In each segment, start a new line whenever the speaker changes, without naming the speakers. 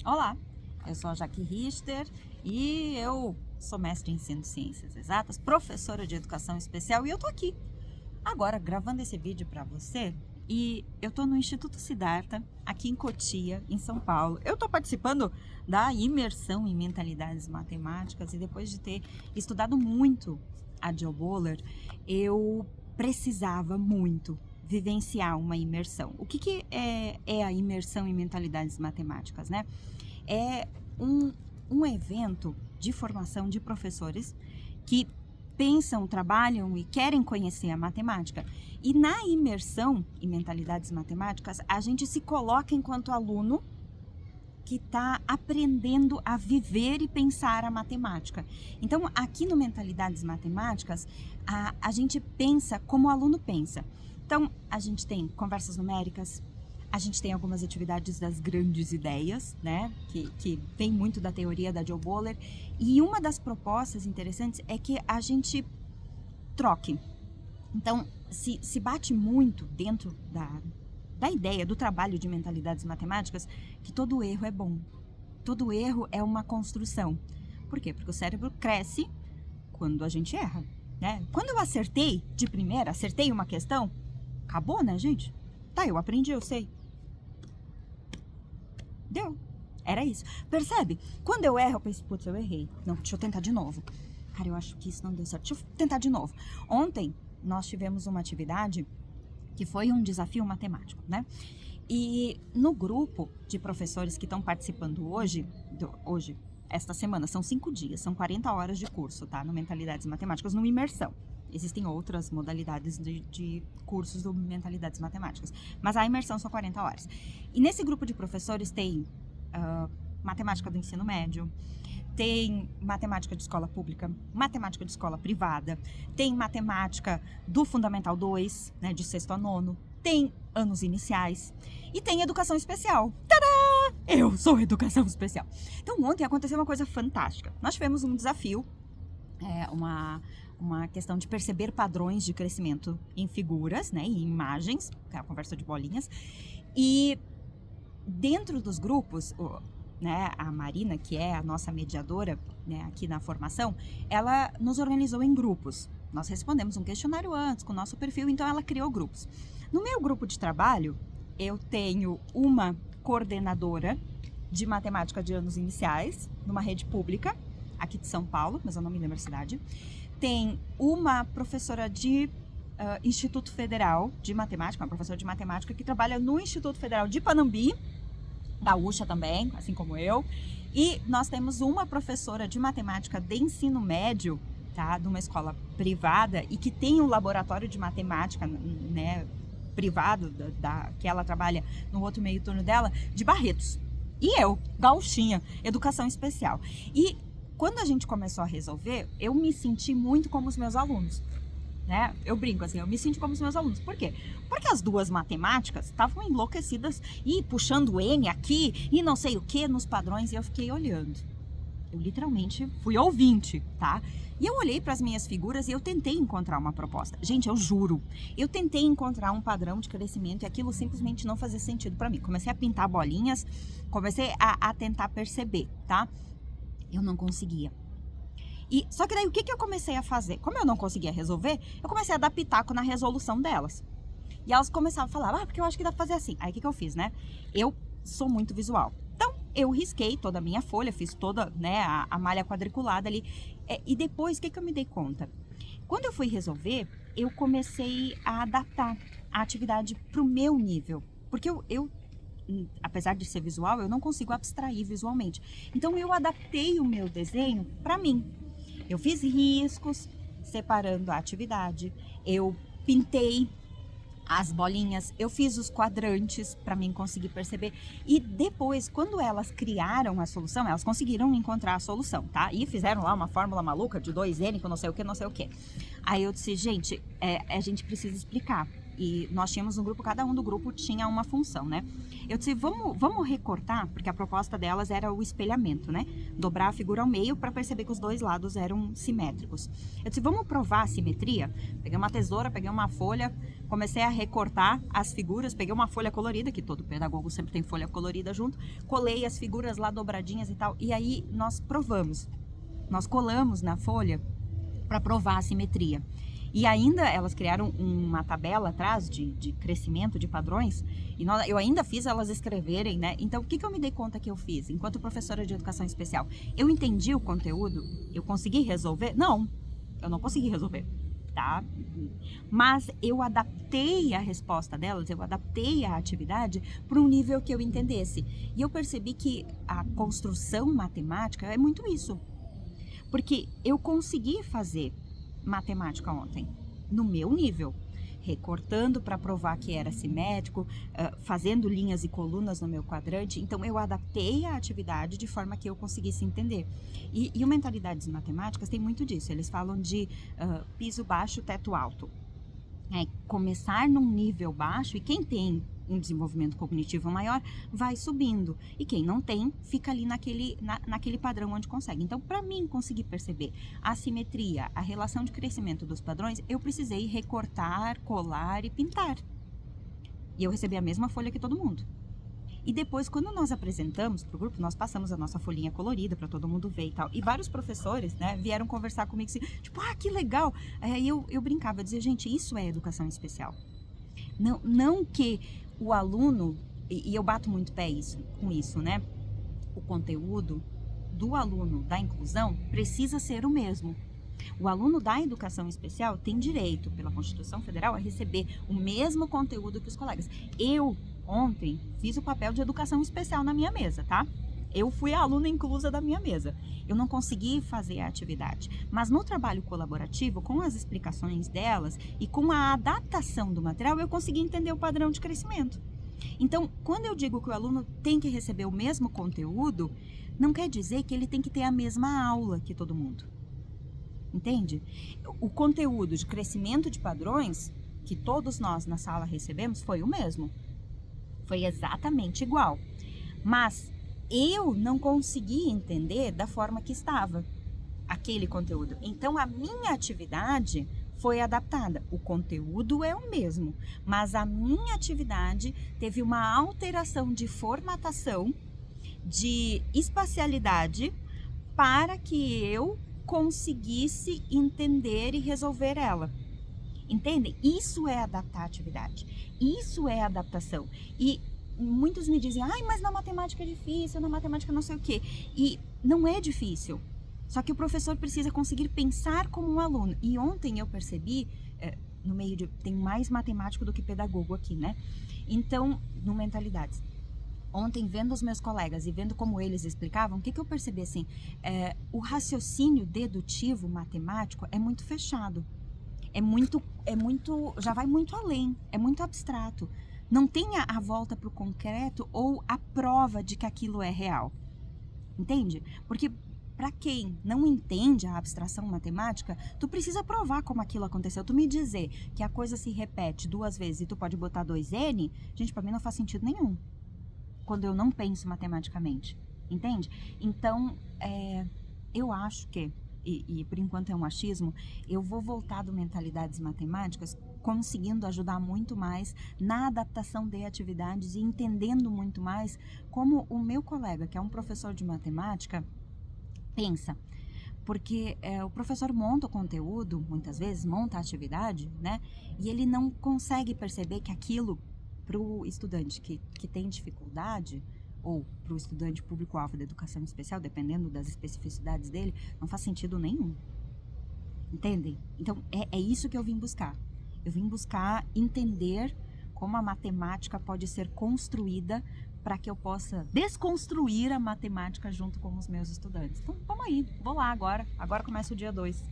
Olá, eu sou a Jaque Richter e eu sou mestre em ensino de ciências exatas, professora de educação especial e eu tô aqui agora gravando esse vídeo para você e eu tô no Instituto Siddhartha, aqui em Cotia, em São Paulo. Eu tô participando da imersão em mentalidades matemáticas e depois de ter estudado muito a Joe Boller, eu precisava muito vivenciar uma imersão. O que é a imersão em mentalidades matemáticas, né? É um evento de formação de professores que pensam, trabalham e querem conhecer a matemática. E na imersão em mentalidades matemáticas, a gente se coloca enquanto aluno que está aprendendo a viver e pensar a matemática. Então, aqui no Mentalidades Matemáticas, a gente pensa como o aluno pensa. Então, a gente tem conversas numéricas, a gente tem algumas atividades das grandes ideias, né? Que vem muito da teoria da Joe Boller. E uma das propostas interessantes é que a gente troque. Então, se bate muito dentro da ideia, do trabalho de mentalidades matemáticas, que todo erro é bom. Todo erro é uma construção. Por quê? Porque o cérebro cresce quando a gente erra, né? Quando eu acertei de primeira, acertei uma questão, acabou, né, gente? Tá, eu aprendi, eu sei. Deu. Era isso. Percebe? Quando eu erro, eu penso, putz, eu errei. Não, deixa eu tentar de novo. Cara, eu acho que isso não deu certo. Deixa eu tentar de novo. Ontem, nós tivemos uma atividade que foi um desafio matemático, né? E no grupo de professores que estão participando hoje, esta semana, são 5 dias, são 40 horas de curso, tá? No Mentalidades Matemáticas, no Imersão. Existem outras modalidades de cursos do Mentalidades Matemáticas, mas a imersão são 40 horas. E nesse grupo de professores tem matemática do ensino médio, tem matemática de escola pública, matemática de escola privada, tem matemática do Fundamental 2, né, de sexto a nono, tem anos iniciais e tem educação especial. Tadá! Eu sou educação especial. Então ontem aconteceu uma coisa fantástica. Nós tivemos um desafio, uma questão de perceber padrões de crescimento em figuras, né, em imagens, que é a conversa de bolinhas, e dentro dos grupos, né, a Marina, que é a nossa mediadora, né, aqui na formação, ela nos organizou em grupos. Nós respondemos um questionário antes com o nosso perfil, então ela criou grupos. No meu grupo de trabalho, eu tenho uma coordenadora de matemática de anos iniciais, numa rede pública, aqui de São Paulo, mas eu não me lembro a cidade. Tem uma professora de Instituto Federal de Matemática, uma professora de matemática que trabalha no Instituto Federal de Panambi, gaúcha também, assim como eu. E nós temos uma professora de matemática de ensino médio, tá, de uma escola privada e que tem um laboratório de matemática, né, privado, que ela trabalha no outro meio turno dela, de Barretos. E eu, gauchinha, educação especial. E quando a gente começou a resolver, eu me senti muito como os meus alunos. Né? Eu brinco assim, eu me sinto como os meus alunos. Por quê? Porque as duas matemáticas estavam enlouquecidas e puxando N aqui e não sei o que nos padrões e eu fiquei olhando. Eu literalmente fui ouvinte, tá? E eu olhei para as minhas figuras e eu tentei encontrar uma proposta. Gente, eu juro, eu tentei encontrar um padrão de crescimento e aquilo simplesmente não fazia sentido para mim. Comecei a pintar bolinhas, comecei a tentar perceber, tá? Eu não conseguia. Só que daí o que eu comecei a fazer? Como eu não conseguia resolver, eu comecei a dar pitaco na resolução delas. E elas começavam a falar, porque eu acho que dá pra fazer assim. Aí o que eu fiz, né? Eu sou muito visual. Então, eu risquei toda a minha folha, fiz toda, né, a malha quadriculada ali. E depois, o que eu me dei conta? Quando eu fui resolver, eu comecei a adaptar a atividade pro meu nível. Porque eu apesar de ser visual, eu não consigo abstrair visualmente. Então, eu adaptei o meu desenho para mim. Eu fiz riscos separando a atividade, eu pintei as bolinhas, eu fiz os quadrantes para mim conseguir perceber. E depois, quando elas criaram a solução, elas conseguiram encontrar a solução, tá? E fizeram lá uma fórmula maluca de 2N com não sei o que, não sei o que. Aí eu disse, gente, a gente precisa explicar. E nós tínhamos um grupo, cada um do grupo tinha uma função, né? Eu disse, vamos recortar, porque a proposta delas era o espelhamento, né? Dobrar a figura ao meio para perceber que os dois lados eram simétricos. Eu disse, vamos provar a simetria? Peguei uma tesoura, peguei uma folha, comecei a recortar as figuras, peguei uma folha colorida, que todo pedagogo sempre tem folha colorida junto, colei as figuras lá dobradinhas e tal, e aí nós provamos. Nós colamos na folha para provar a simetria. E ainda elas criaram uma tabela atrás de crescimento de padrões, e eu ainda fiz elas escreverem, né? Então, o que eu me dei conta que eu fiz? Enquanto professora de educação especial, eu entendi o conteúdo? Eu consegui resolver? Não, eu não consegui resolver, tá? Mas eu adaptei a resposta delas, eu adaptei a atividade para um nível que eu entendesse. E eu percebi que a construção matemática é muito isso. Porque eu consegui fazer matemática ontem, no meu nível, recortando para provar que era simétrico, fazendo linhas e colunas no meu quadrante. Então eu adaptei a atividade de forma que eu conseguisse entender. E o Mentalidades Matemáticas tem muito disso, eles falam de piso baixo, teto alto. Começar num nível baixo, e quem tem um desenvolvimento cognitivo maior vai subindo, e quem não tem fica ali naquele padrão onde consegue. Então, para mim conseguir perceber a simetria, a relação de crescimento dos padrões, eu precisei recortar, colar e pintar, e eu recebi a mesma folha que todo mundo. E depois, quando nós apresentamos para o grupo, nós passamos a nossa folhinha colorida para todo mundo ver e tal. E vários professores, né, vieram conversar comigo assim, tipo, que legal. Aí eu brincava, eu dizia, gente, isso é educação especial. Não que o aluno, e eu bato muito pé com isso, né? O conteúdo do aluno da inclusão precisa ser o mesmo. O aluno da educação especial tem direito, pela Constituição Federal, a receber o mesmo conteúdo que os colegas. Eu, ontem, fiz o papel de educação especial na minha mesa, tá? Eu fui a aluna inclusa da minha mesa. Eu não consegui fazer a atividade. Mas no trabalho colaborativo, com as explicações delas e com a adaptação do material, eu consegui entender o padrão de crescimento. Então, quando eu digo que o aluno tem que receber o mesmo conteúdo, não quer dizer que ele tem que ter a mesma aula que todo mundo. Entende? O conteúdo de crescimento de padrões que todos nós na sala recebemos foi o mesmo. Foi exatamente igual. Mas eu não consegui entender da forma que estava aquele conteúdo. Então, a minha atividade foi adaptada. O conteúdo é o mesmo, mas a minha atividade teve uma alteração de formatação, de espacialidade, para que eu conseguisse entender e resolver ela. Entendem? Isso é adaptar a atividade. Isso é adaptação. E muitos me dizem, mas na matemática é difícil, na matemática não sei o quê. E não é difícil. Só que o professor precisa conseguir pensar como um aluno. E ontem eu percebi, no meio de... Tem mais matemático do que pedagogo aqui, né? Então, no Mentalidades. Ontem, vendo os meus colegas e vendo como eles explicavam, o que eu percebi assim? O raciocínio dedutivo matemático é muito fechado. Já vai muito além, é muito abstrato. Não tem a volta para o concreto ou a prova de que aquilo é real. Entende? Porque para quem não entende a abstração matemática, tu precisa provar como aquilo aconteceu. Tu me dizer que a coisa se repete 2 vezes e tu pode botar 2n, gente, para mim não faz sentido nenhum. Quando eu não penso matematicamente, entende? Então, eu acho que, e por enquanto é um achismo, eu vou voltar do Mentalidades Matemáticas conseguindo ajudar muito mais na adaptação de atividades e entendendo muito mais como o meu colega, que é um professor de matemática, pensa. Porque o professor monta o conteúdo, muitas vezes, monta a atividade, né? E ele não consegue perceber que aquilo, para o estudante que tem dificuldade, ou para o estudante público-alvo da educação especial, dependendo das especificidades dele, não faz sentido nenhum. Entendem? Então, é isso que eu vim buscar. Eu vim buscar entender como a matemática pode ser construída para que eu possa desconstruir a matemática junto com os meus estudantes. Então, vamos aí. Vou lá agora. Agora começa o dia 2.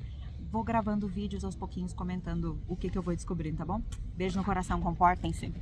Vou gravando vídeos aos pouquinhos, comentando o que eu vou descobrindo, tá bom? Beijo no coração, comportem-se.